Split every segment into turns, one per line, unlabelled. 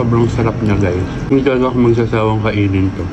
Sobrang sarap niya guys. Hindi talaga ako magsasawang kainin to.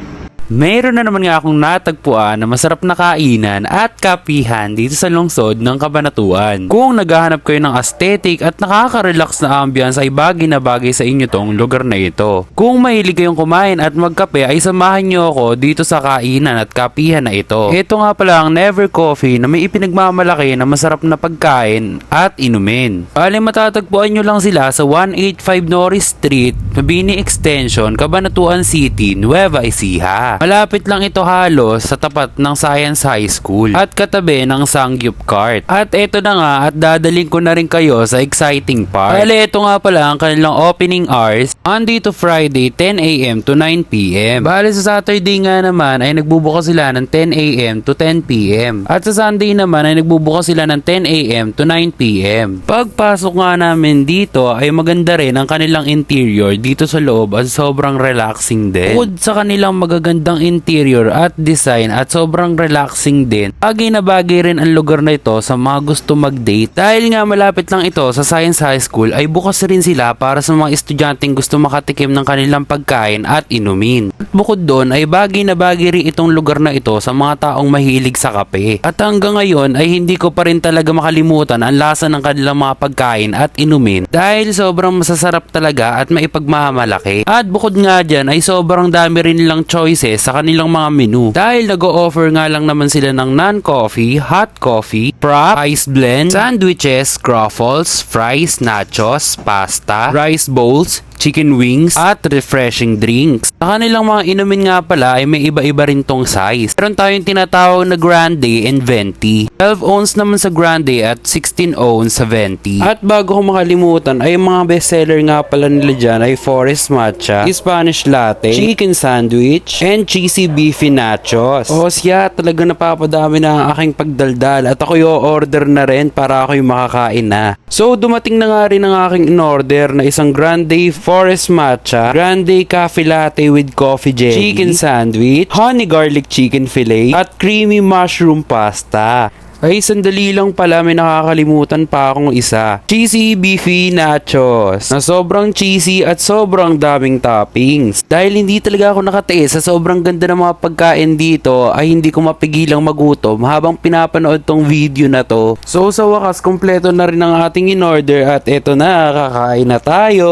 Mayroon na naman nga akong natagpuan na masarap na kainan at kapihan dito sa lungsod ng Cabanatuan. Kung naghahanap kayo ng aesthetic at nakaka-relax na ambience ay bagay na bagay sa inyo tong lugar na ito. Kung mahilig kayong kumain at magkape ay samahan nyo ako dito sa kainan at kapihan na ito. Ito nga pala ang Never Coffee na may ipinagmamalaki na masarap na pagkain at inumin. Bale matatagpuan nyo lang sila sa 185 Norris Street, Mabini Extension, Cabanatuan City, Nueva Ecija. Malapit lang ito halos sa tapat ng Science High School at katabi ng Sangyup Cart. At ito na nga at dadaling ko na rin kayo sa exciting part. Bale ito nga pala ang kanilang opening hours Monday to Friday 10 AM to 9 PM. Bale sa Saturday nga naman ay nagbubukas sila ng 10 AM to 10 PM. At sa Sunday naman ay nagbubukas sila ng 10 AM to 9 PM. Pagpasok nga namin dito ay maganda rin ang kanilang interior dito sa loob at sobrang relaxing din. Bukod sa kanilang magaganda interior at design at sobrang relaxing din, bagay na bagay rin ang lugar na ito sa mga gusto mag-date. Dahil nga malapit lang ito sa Science High School ay bukas rin sila para sa mga estudyanteng gusto makatikim ng kanilang pagkain at inumin. At bukod doon ay bagay na bagay rin itong lugar na ito sa mga taong mahilig sa kape. At hanggang ngayon ay hindi ko pa rin talaga makalimutan ang lasa ng kanilang mga pagkain at inumin dahil sobrang masasarap talaga at maipagmamalaki. At bukod nga dyan ay sobrang dami rin nilang choices sa kanilang mga menu dahil nag-o-offer nga lang naman sila ng non-coffee, hot coffee, frap, ice blend, sandwiches, croffles, fries, nachos, pasta, rice bowls, chicken wings, at refreshing drinks. Sa kanilang mga inumin nga pala ay may iba-iba rin tong size. Meron tayong tinatawag na grande and venti. 12 ounce naman sa grande at 16 ounce sa venti. At bago ko makalimutan ay mga bestseller nga pala nila dyan ay forest matcha, Spanish latte, chicken sandwich, and cheesy beefy nachos. O siya, talaga napapadami na ang aking pagdaldal at ako yung order na rin para ako yung makakain na. So dumating na nga rin ang aking in-order na isang grande forest matcha, grande cafe latte with coffee jelly, chicken sandwich, honey garlic chicken fillet, at creamy mushroom pasta. Ay, sandali lang pala, may nakakalimutan pa akong isa. Cheesy beefy nachos na sobrang cheesy at sobrang daming toppings. Dahil hindi talaga ako nakatiis sa sobrang ganda ng mga pagkain dito ay hindi ko mapigilang magutom habang pinapanood tong video na to. So sa wakas, kompleto na rin ang ating in-order at eto na, kakain na tayo.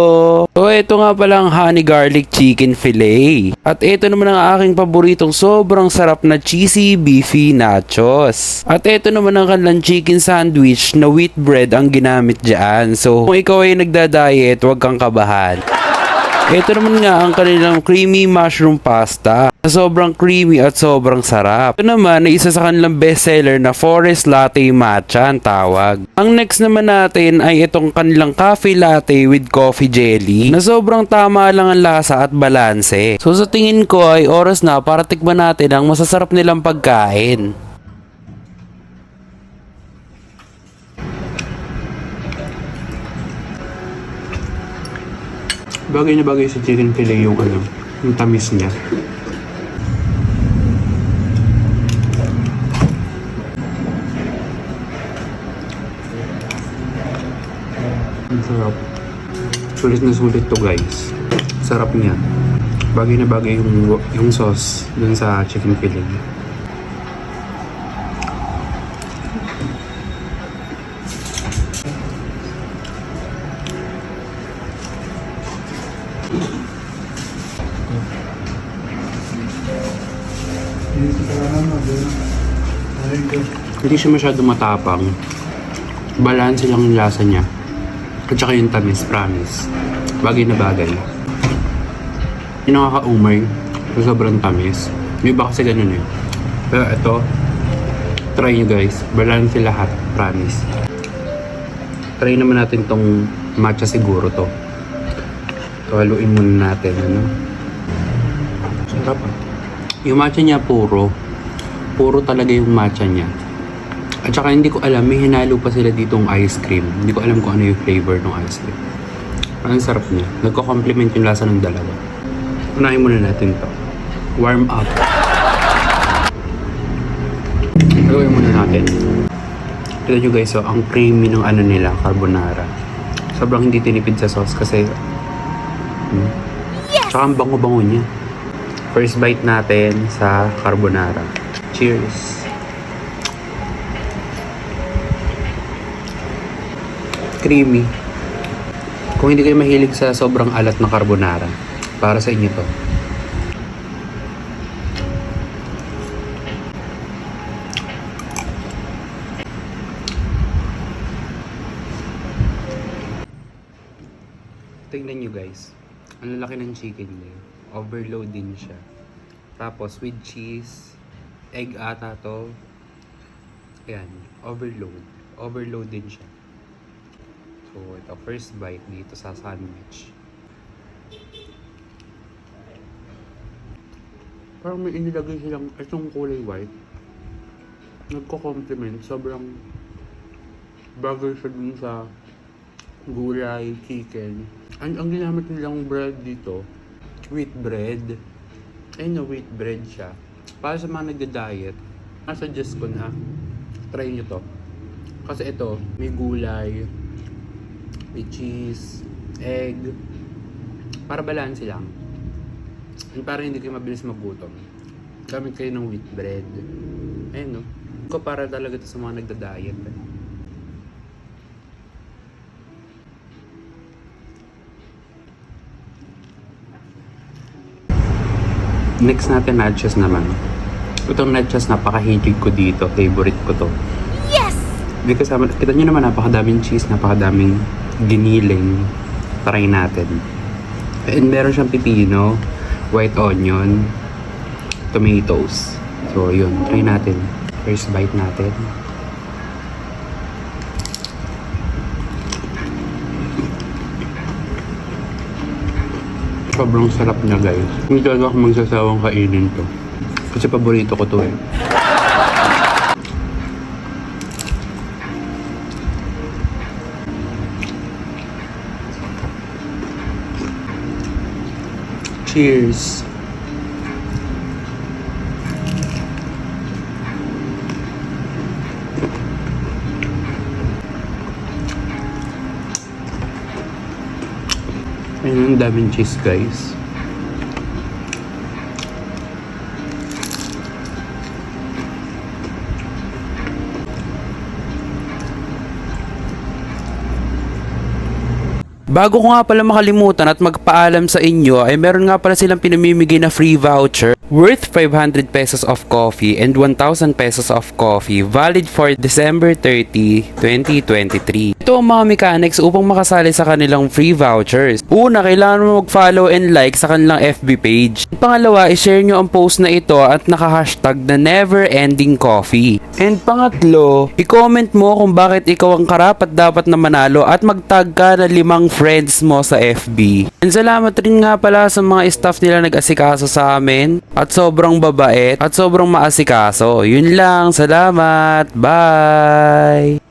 So eto nga pala ang honey garlic chicken fillet. At eto naman ang aking paboritong sobrang sarap na cheesy beefy nachos. At eto naman ang kanilang chicken sandwich na wheat bread ang ginamit dyan. So kung ikaw ay nagda-diet, huwag kang kabahan. Ito naman nga ang kanilang creamy mushroom pasta na sobrang creamy at sobrang sarap. Ito naman ay isa sa kanilang bestseller na forest latte matcha ang tawag. Ang next naman natin ay itong kanilang cafe latte with coffee jelly na sobrang tama lang ang lasa at balanse. So sa tingin ko ay oras na para tikman natin ang masasarap nilang pagkain.
Bagay na bagay sa chicken fillet yung yung tamis niya. Ang sarap. Sulit na sulit to guys. Sarap niya. Bagay na bagay yung sauce dun sa chicken fillet. Hindi siya masyado matapang. Balanse lang yung lasa niya. At saka yung tamis, promise. Bagay na bagay. Yung nakaka-umay. Sobrang tamis. Yung iba kasi ganun eh. Pero ito, try nyo guys. Balanse lahat, promise. Try naman natin tong matcha siguro to. So, haluin muna natin. Ano? Sarap ah. Yung matcha niya puro talaga yung matcha niya. At saka hindi ko alam, may hinalo pa sila ditong ice cream. Hindi ko alam kung ano yung flavor ng ice cream. Ang sarap niya. Nagko-complement yung lasa ng dalawa. Unahin muna natin to. Warm up. Gawin muna natin. Tignan nyo guys, so, ang creamy ng ano nila, carbonara. Sobrang hindi tinipid sa sauce kasi Tsaka ang bango-bango niya. First bite natin sa carbonara. Cheers! Creamy. Kung hindi kayo mahilig sa sobrang alat na carbonara, para sa inyo to. Tingnan nyo guys, ang lalaki ng chicken niya. Overload din siya. Tapos with cheese, egg ata to. Ayan, overload. Overload din siya. So ito, first bite dito sa sandwich. Parang may inilagay silang itong kulay white. Nagko-compliment. Sobrang bagay siya dun sa gulay, chicken. Ang ginamit nilang bread dito, wheat bread. Ayun na, wheat bread siya. Para sa mga nagda-diet, suggest ko na try nyo to. Kasi ito, may gulay, may cheese, egg. Para balanse lang. And para hindi kayo mabilis magutom. Gamit kayo ng wheat bread. Ayun no. Ko para talaga ito sa mga nagda-diet. Next natin, nachos naman. Itong nachos, napaka-hilig ko dito. Favorite ko to.
Yes!
Di kasama, kita nyo naman, napakadaming cheese, napakadaming giniling. Try natin. And meron siyang pipino, white onion, tomatoes. So, yun. Try natin. First bite natin. Sobrang sarap niya guys. Hindi talaga ako magsasawang kainin to. Kasi paborito ko to eh. Cheers! Ayun, ang daming cheese guys.
Bago ko nga pala makalimutan at magpaalam sa inyo ay meron nga pala silang pinamimigay na free voucher worth 500 pesos of coffee and 1,000 pesos of coffee valid for December 30, 2023. Ito ang mga mechanics upang makasali sa kanilang free vouchers. Una, kailangan mo mag-follow and like sa kanilang FB page. Pangalawa, i-share nyo ang post na ito at naka-hashtag na neverendingcoffee. And pangatlo, i-comment mo kung bakit ikaw ang karapat dapat na manalo at mag-tag ka na 5 friends mo sa FB. And salamat rin nga pala sa mga staff nila nag-asikaso sa amin at sobrang babait at sobrang maasikaso. Yun lang, salamat. Bye!